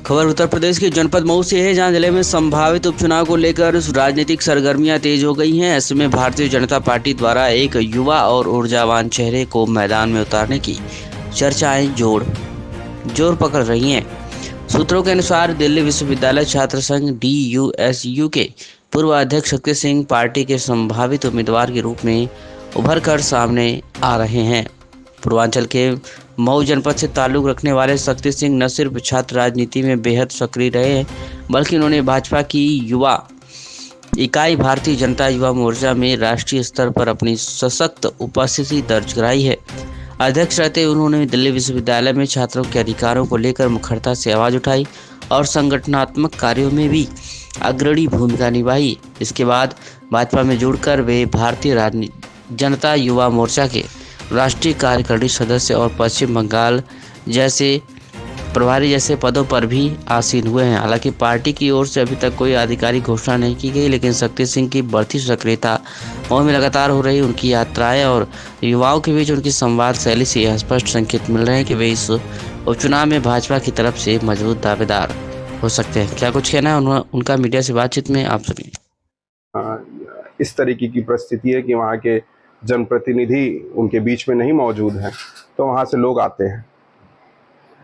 खबर उत्तर प्रदेश के जनपद मऊ से है, जहां जिले में संभावित उपचुनाव को लेकर राजनीतिक सरगर्मियां तेज हो गई हैं। ऐसे में भारतीय जनता पार्टी द्वारा एक युवा और ऊर्जावान चेहरे को मैदान में उतारने की चर्चाएं जोर पकड़ रही हैं। सूत्रों के अनुसार दिल्ली विश्वविद्यालय छात्र संघ DUSU के पूर्व अध्यक्ष शक्ति सिंह पार्टी के संभावित उम्मीदवार के रूप में उभर कर सामने आ रहे हैं। पूर्वांचल के मऊ जनपद से ताल्लुक रखने वाले शक्ति सिंह न सिर्फ छात्र राजनीति में बेहद सक्रिय रहे हैं, बल्कि उन्होंने भाजपा की युवा इकाई भारतीय जनता युवा मोर्चा में राष्ट्रीय स्तर पर अपनी सशक्त उपस्थिति दर्ज कराई है। अध्यक्ष रहते उन्होंने दिल्ली विश्वविद्यालय में छात्रों के अधिकारों को लेकर मुखरता से आवाज उठाई और संगठनात्मक कार्यों में भी अग्रणी भूमिका निभाई। इसके बाद भाजपा में जुड़कर वे भारतीय जनता युवा मोर्चा के राष्ट्रीय कार्यकारिणी सदस्य और पश्चिम बंगाल जैसे प्रभारी जैसे पदों पर भी आसीन हुए हैं। हालांकि पार्टी की ओर से अभी तक कोई आधिकारिक घोषणा नहीं की गई, लेकिन शक्ति सिंह की बढ़ती सक्रियता मऊ में लगातार हो रही उनकी यात्राएं और युवाओं के बीच उनकी संवाद शैली से यह स्पष्ट संकेत मिल रहे हैं कि वे इस उपचुनाव में भाजपा की तरफ से मजबूत दावेदार हो सकते हैं। क्या कुछ कहना है उनका मीडिया से बातचीत में, आप सुनिए। इस तरीके की परिस्थिति है कि वहाँ के जनप्रतिनिधि उनके बीच में नहीं मौजूद हैं, तो वहाँ से लोग आते हैं।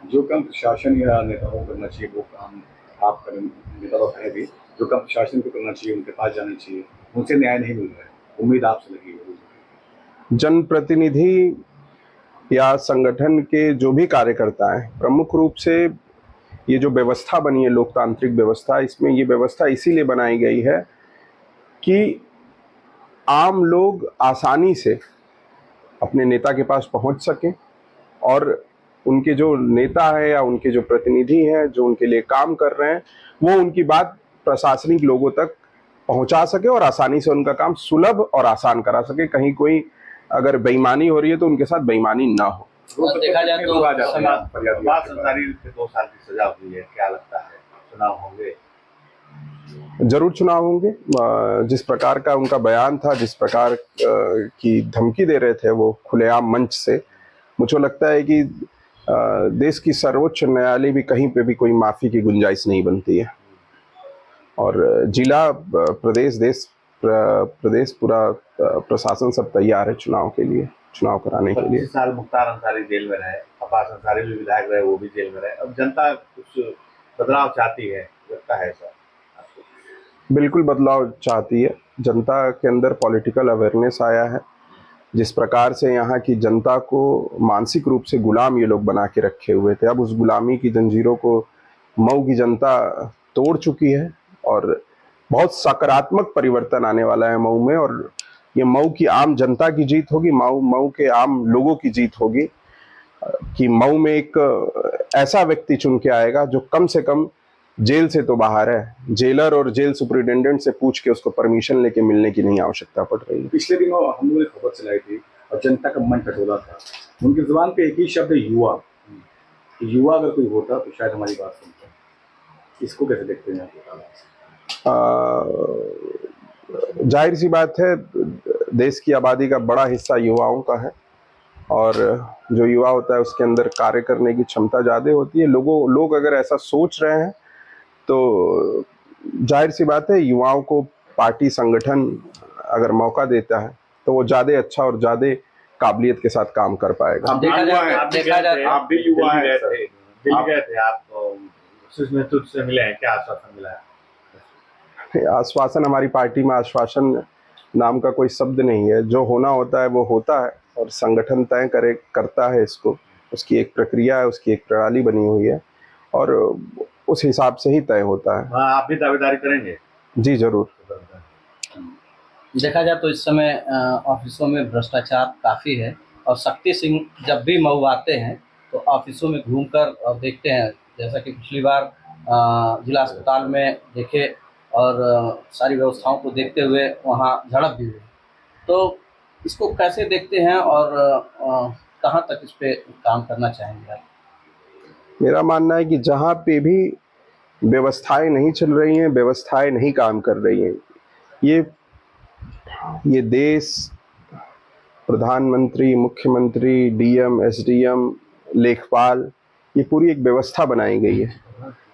जो काम प्रशासन या नेताओं को करना चाहिए वो काम आप करें, नेता तो है भी, जो काम प्रशासन को करना चाहिए उनके पास जाना चाहिए, उनसे न्याय नहीं मिल रहा है, उम्मीद आपसे लगी है। जनप्रतिनिधि या संगठन के जो भी कार्यकर्ता हैं, प्रमुख रूप से ये जो व्यवस्था बनी है लोकतांत्रिक व्यवस्था, इसमें ये व्यवस्था इसीलिए बनाई गई है कि आम लोग आसानी से अपने नेता के पास पहुंच सकें और उनके जो नेता है या उनके जो प्रतिनिधि हैं जो उनके लिए काम कर रहे हैं वो उनकी बात प्रशासनिक लोगों तक पहुंचा सके और आसानी से उनका काम सुलभ और आसान करा सके। कहीं कोई अगर बेईमानी हो रही है तो उनके साथ बेईमानी ना हो। देखा जाए तो समाज संसारी 2 साल की सजा हुई है, क्या लगता है चुनाव होंगे? जरूर चुनाव होंगे। जिस प्रकार का उनका बयान था, जिस प्रकार की धमकी दे रहे थे वो खुलेआम मंच से, मुझे लगता है कि देश की सर्वोच्च न्यायालय भी कहीं पे भी कोई माफी की गुंजाइश नहीं बनती है। और जिला प्रदेश पूरा प्रशासन सब तैयार है चुनाव के लिए, चुनाव कराने के लिए। 25 साल मुख्तार अंसारी जेल में रहे, अब्बास अंसारी भी विधायक रहे, वो भी जेल में रहे। अब जनता कुछ बदलाव चाहती है, लगता है सर? बिल्कुल बदलाव चाहती है। जनता के अंदर पॉलिटिकल अवेयरनेस आया है। जिस प्रकार से यहाँ की जनता को मानसिक रूप से गुलाम ये लोग बना के रखे हुए थे, अब उस गुलामी की जंजीरों को मऊ की जनता तोड़ चुकी है और बहुत सकारात्मक परिवर्तन आने वाला है मऊ में। और ये मऊ की आम जनता की जीत होगी, मऊ के आम लोगों की जीत होगी कि मऊ में एक ऐसा व्यक्ति चुन के आएगा जो कम से कम जेल से तो बाहर है, जेलर और जेल सुपरिटेंडेंट से पूछ के उसको परमिशन लेके मिलने की नहीं आवश्यकता पड़ रही है। पिछले दिनों हम लोगों ने खबर चलाई थी और जनता का मन टटोला था, उनकी जुबान पे एक ही शब्द युवा। युवा अगर कोई होता तो शायद हमारी बात सुनता। इसको कैसे देखते हैं आप? जाहिर सी बात है, देश की आबादी का बड़ा हिस्सा युवाओं का है और जो युवा होता है उसके अंदर कार्य करने की क्षमता ज़्यादा होती है। लोग अगर ऐसा सोच रहे हैं तो जाहिर सी बात है युवाओं को पार्टी संगठन अगर मौका देता है तो वो ज़्यादा अच्छा और ज़्यादा काबिलियत के साथ काम कर पाएगा। आप भी युवा हैं, दिल्ली गए थे आप, नेतृत्व से मिले हैं, क्या आश्वासन मिला है? आश्वासन, हमारी पार्टी में आश्वासन नाम का कोई शब्द नहीं है। जो होना होता है वो होता है और संगठन तय करता है इसको। उसकी एक प्रक्रिया है, उसकी एक प्रणाली बनी हुई है और उस हिसाब से ही तय होता है। हाँ, आप भी दावेदारी करेंगे? जी जरूर। देखा जाए तो इस समय ऑफिसों में भ्रष्टाचार काफ़ी है और शक्ति सिंह जब भी मऊ आते हैं तो ऑफिसों में घूमकर और देखते हैं, जैसा कि पिछली बार जिला अस्पताल में देखे और सारी व्यवस्थाओं को देखते हुए वहाँ झड़प भी हुई। तो इसको कैसे देखते हैं और कहाँ तक इस पे काम करना चाहेंगे आप? मेरा मानना है कि जहाँ पे भी व्यवस्थाएं नहीं चल रही हैं, व्यवस्थाएं नहीं काम कर रही हैं, ये देश प्रधानमंत्री, मुख्यमंत्री, DM, SDM, लेखपाल, ये पूरी एक व्यवस्था बनाई गई है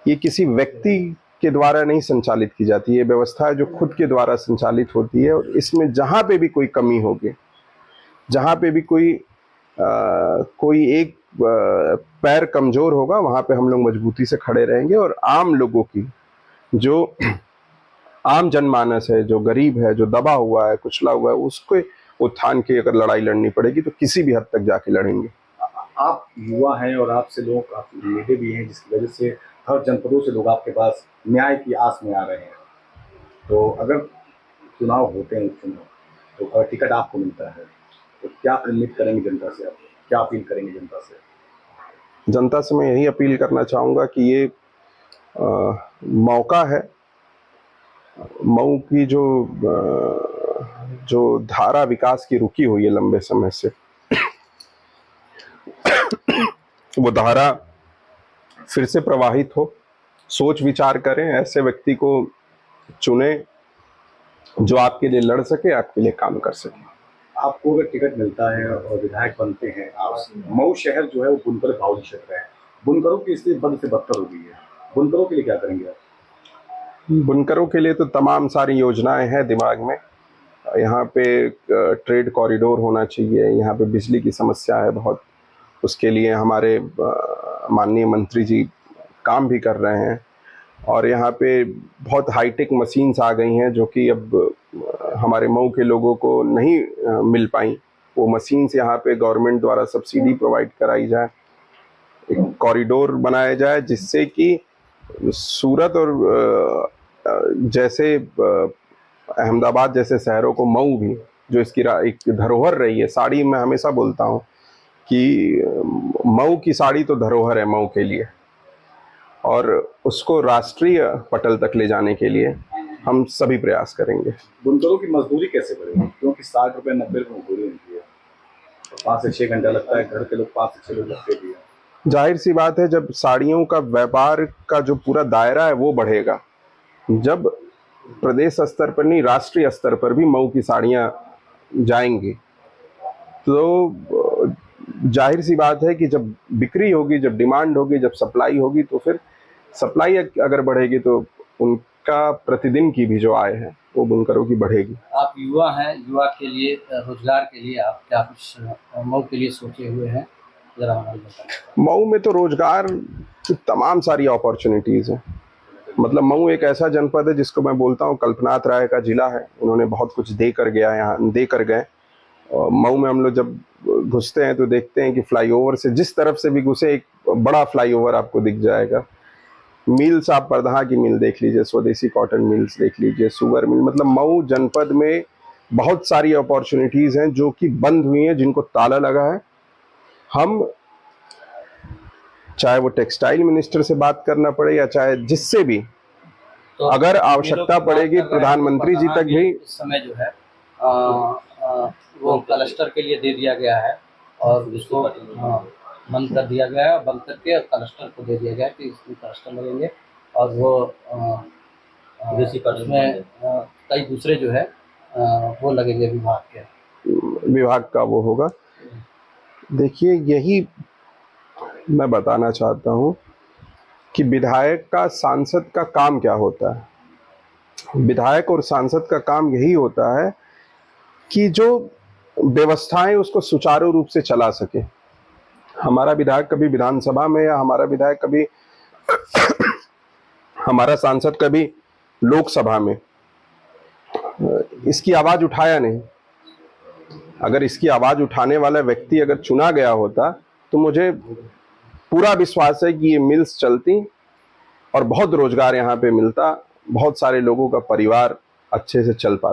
ये किसी व्यक्ति के द्वारा नहीं संचालित की जाती है। ये व्यवस्था है जो खुद के द्वारा संचालित होती है, और इसमें जहाँ पे भी कोई कमी होगी, जहाँ पे भी कोई एक पैर कमजोर होगा, वहाँ पे हम लोग मजबूती से खड़े रहेंगे, और आम लोगों की, जो आम जनमानस है, जो गरीब है, जो दबा हुआ है, कुचला हुआ है, उसके उत्थान की अगर लड़ाई लड़नी पड़ेगी तो किसी भी हद तक जाके लड़ेंगे। आप युवा हैं और आपसे लोग काफी उम्मीदें भी हैं, जिसकी वजह से हर जनपदों से लोग आपके पास न्याय की आस में आ रहे हैं। तो अगर चुनाव होते हैं, चुनाव तो अगर टिकट आपको मिलता है तो क्या उम्मीद करेंगे जनता से, आप क्या अपील करेंगे जनता से? जनता से मैं यही अपील करना चाहूँगा कि ये मौका है। मऊ की जो धारा विकास की रुकी हुई है लंबे समय से, वो धारा फिर से प्रवाहित हो। सोच विचार करें, ऐसे व्यक्ति को चुने जो आपके लिए लड़ सके, आपके लिए काम कर सके। आपको अगर टिकट मिलता है और विधायक बनते हैं आप, मऊ शहर जो है वो बुनकर बाहुल्य क्षेत्र है, बुनकरों की स्थिति बद से बदतर हो गई है, बुनकरों के लिए क्या करेंगे आप? बुनकरों के लिए तो तमाम सारी योजनाएं हैं दिमाग में। यहाँ पे ट्रेड कॉरिडोर होना चाहिए, यहाँ पे बिजली की समस्या है बहुत, उसके लिए हमारे माननीय मंत्री जी काम भी कर रहे हैं। और यहाँ पे बहुत हाईटेक मशीन्स आ गई हैं जो कि अब हमारे मऊ के लोगों को नहीं मिल पाई। वो मशीन्स यहाँ पे गवर्नमेंट द्वारा सब्सिडी प्रोवाइड कराई जाए, एक कॉरिडोर बनाया जाए, जिससे कि सूरत और जैसे अहमदाबाद जैसे शहरों को मऊ भी, जो इसकी एक धरोहर रही है, साड़ी मैं हमेशा बोलता हूँ कि मऊ की साड़ी तो धरोहर है मऊ के लिए, और उसको राष्ट्रीय पटल तक ले जाने के लिए हम सभी प्रयास करेंगे। बुनकरों की मजदूरी कैसे बढ़ेगी, क्योंकि 60 रुपये 90 रुपये मजदूरी होती है, 5 से 6 घंटा लगता है, घर के लोग 5 से 6 लोग लगते भी हैं। जाहिर सी बात है, जब साड़ियों का व्यापार का जो पूरा दायरा है वो बढ़ेगा, जब प्रदेश स्तर पर नहीं राष्ट्रीय स्तर पर भी मऊ की साड़ियाँ जाएंगी, तो जाहिर सी बात है कि जब बिक्री होगी, जब डिमांड होगी, जब सप्लाई होगी, तो फिर सप्लाई अगर बढ़ेगी तो उनका प्रतिदिन की भी जो आय है वो बुनकरों की बढ़ेगी। आप युवा हैं, युवा के लिए रोजगार के लिए आप क्या कुछ मऊ के लिए सोचे हुए हैं, जरा हमारे बताएं। मऊ में तो रोजगार की तमाम सारी अपॉर्चुनिटीज हैं। मतलब मऊ एक ऐसा जनपद है जिसको मैं बोलता हूँ कल्पनाथ राय का जिला है। उन्होंने बहुत कुछ दे कर गए। मऊ में हम लोग जब घुसते हैं तो देखते हैं कि फ्लाईओवर से जिस तरफ से भी घुसे एक बड़ा फ्लाईओवर आपको दिख जाएगा। मिल्स, आप परदहा की मिल देख लीजिए, स्वदेशी कॉटन मिल्स देख लीजिए, शुगर मिल, मतलब मऊ जनपद में बहुत सारी अपॉर्चुनिटीज हैं जो कि बंद हुई हैं, जिनको ताला लगा है। हम चाहे वो टेक्सटाइल मिनिस्टर से बात करना पड़े या चाहे जिससे भी, तो अगर आवश्यकता पड़ेगी प्रधानमंत्री जी तक भी। इस समय जो है वो क्लस्टर के लिए दे दिया गया है और उसको बंद कर दिया गया है, बंद करके क्लस्टर को दे दिया गया है कि इसमें क्लस्टर लगेंगे और वो उसमें कई दूसरे जो है वो लगेंगे विभाग का वो होगा। देखिए, यही मैं बताना चाहता हूँ कि विधायक का सांसद का काम क्या होता है। विधायक और सांसद का काम यही होता है कि जो व्यवस्थाएं उसको सुचारू रूप से चला सके। हमारा विधायक कभी विधानसभा में या हमारा विधायक कभी हमारा सांसद कभी लोकसभा में इसकी आवाज उठाया नहीं। अगर इसकी आवाज उठाने वाला व्यक्ति अगर चुना गया होता तो मुझे पूरा विश्वास है कि ये मिल्स चलती और बहुत रोजगार यहाँ पे मिलता, बहुत सारे लोगों का परिवार अच्छे से चल पाता।